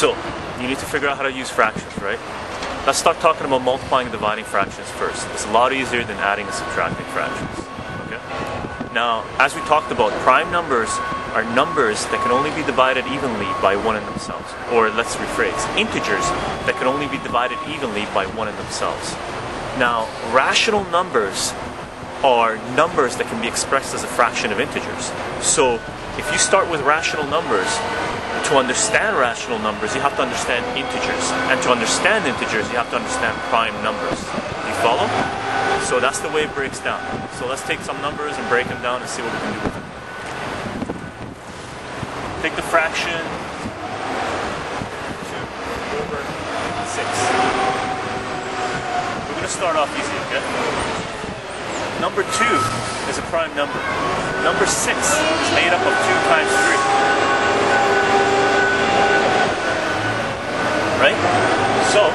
So, you need to figure out how to use fractions, right? Let's start talking about multiplying and dividing fractions first. It's a lot easier than adding and subtracting fractions. Okay? Now, as we talked about, prime numbers are numbers that can only be divided evenly by one in themselves. Or let's rephrase, integers that can only be divided evenly by one in themselves. Now, rational numbers are numbers that can be expressed as a fraction of integers. So, if you start with rational numbers, to understand rational numbers, you have to understand integers. And to understand integers, you have to understand prime numbers. Do you follow? So that's the way it breaks down. So let's take some numbers and break them down and see what we can do with them. Take the fraction 2 over 6. We're going to start off easy, okay? Number 2 is a prime number. Number 6 is made up of 2 times 3. Right? So,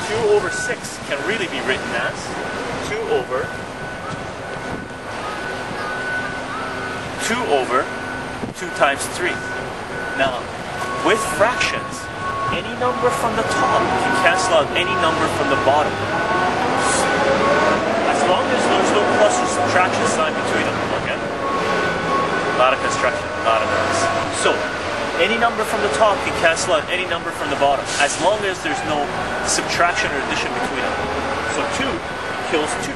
2 over 6 can really be written as 2 over 2 times 3. Now, with fractions, any number from the top can cancel out any number from the bottom. As long as there's no plus or subtraction sign between them, okay? A lot of construction, a lot of noise. So, any number from the top can cancel out any number from the bottom, as long as there's no subtraction or addition between them. So 2 kills 2.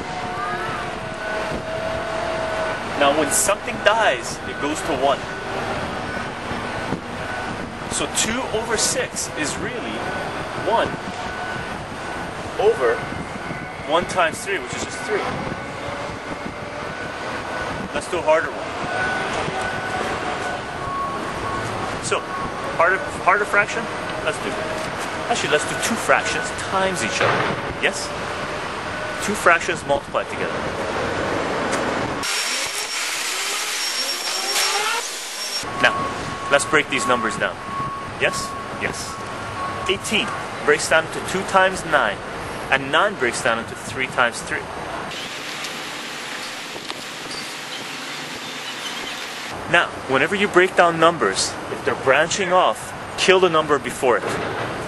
Now when something dies, it goes to 1. So 2 over 6 is really 1 over 1 times 3, which is just 3. Let's do a harder one. So, harder fraction? Let's do two fractions times each other. Yes? 2 fractions multiplied together. Now, let's break these numbers down. Yes? Yes. 18 breaks down into 2 times 9, and 9 breaks down into 3 times 3. Now, whenever you break down numbers, if they're branching off, kill the number before it,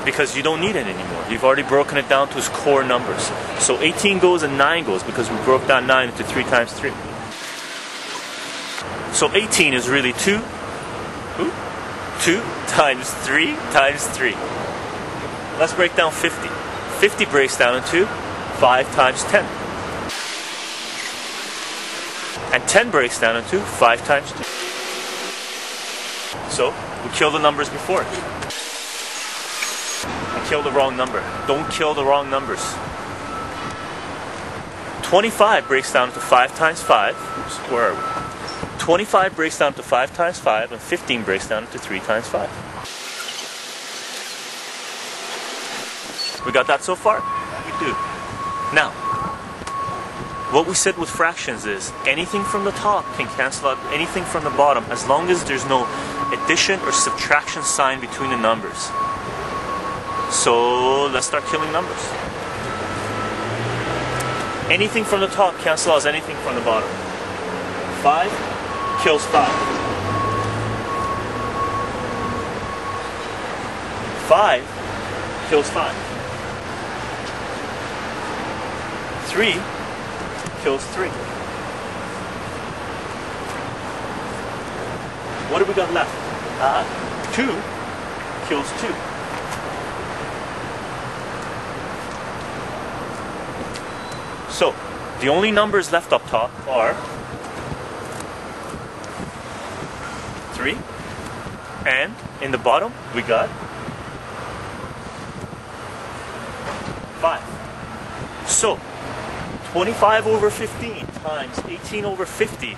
because you don't need it anymore. You've already broken it down to its core numbers. So 18 goes and 9 goes, because we broke down 9 into 3 times 3. So 18 is really 2 times 3 times 3. Let's break down 50. 50 breaks down into 5 times 10. And 10 breaks down into 5 times 2. So, we kill the numbers before it. And kill the wrong number. Don't kill the wrong numbers. 25 breaks down to 5 times 5. Oops, where are we? 25 breaks down to 5 times 5, and 15 breaks down to 3 times 5. We got that so far? We do. Now, what we said with fractions is anything from the top can cancel out anything from the bottom as long as there's no addition or subtraction sign between the numbers. So let's start killing numbers. Anything from the top cancels anything from the bottom. 5 kills 5. 5 kills 5. 3 kills 3. What have we got left? 2 kills 2. So, the only numbers left up top are 3, and in the bottom we got 5. So, 25 over 15 times 18 over 50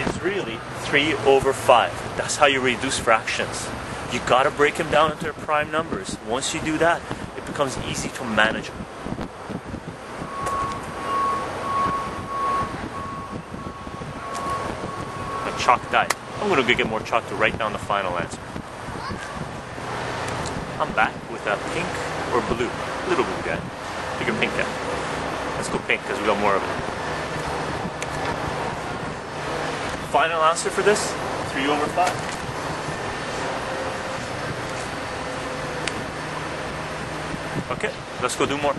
is really 3 over 5. That's how you reduce fractions. You gotta break them down into their prime numbers. Once you do that, it becomes easy to manage them. My chalk died. I'm gonna go get more chalk to write down the final answer. I'm back with a pink or blue. Little blue guy. Pick a pink guy. Let's go pink because we got more of it. Final answer for this, 3 over 5. Okay, let's go do more.